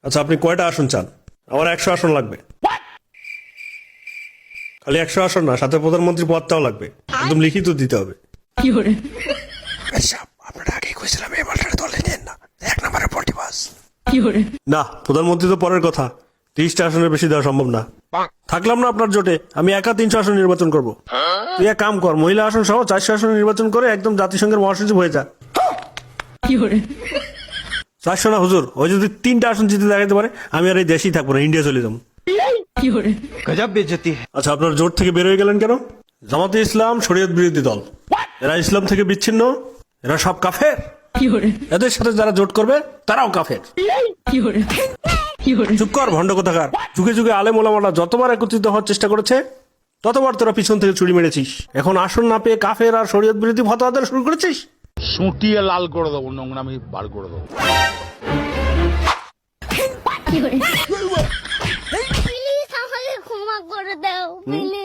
আচ্ছা আপনি কয়টা আসন চান? আমার 100 আসন লাগবে। খালি 100 আসন না, সাথে প্রধানমন্ত্রী পদটাও লাগবে, একদম লিখিত দিতে হবে। আপনারা আগেই কইছিলাম এই মালটার দলে নেন না, 1 নম্বরে পল্টিবাস। না, প্রধানমন্ত্রী তো পরের কথা, 30টা আসনের বেশি দেওয়া সম্ভব না। থাকলাম না আপনার জোটে, আমি একা 300 আসন নির্বাচন করব। তুই এক কাম কর, মহিলা আসন সহ 400 আসন নির্বাচন করে একদম জাতিসংঘের মহাসচিব হয়ে যা। 400 না হুজুর, ওই যদি 3টা আসন জিতে দেখাতে পারে, আমি আর এই দেশেই থাকবো না, ইন্ডিয়া চলে যাবো। गजब बेइज्जती है। আচ্ছা আপনার জোট থেকে বের হয়ে গেলেন কেন? জামাতে ইসলাম শরীয়ত বিরোধী দল, এরা ইসলাম থেকে বিচ্ছিন্ন, এরা সব কাফের। এদের সাথে যারা জোট করবে তারাও কাফের। চুপ কর ভণ্ড কোথাকার। যুগে যুগে আলেম ওলামারা যতবার একত্রিত হওয়ার চেষ্টা করেছে, ততবার তোরা পিছন থেকে চুরি মেরেছিস। এখন আসন না পেয়ে কাফের আর শরীয়ত বিরোধী ফতোয়া দেওয়া শুরু করেছিস। সুটিয়ে লাল করে দেবো, নোংরামি বার করে দেবো। প্লিজ আমাকে ক্ষমা করে দাও প্লিজ।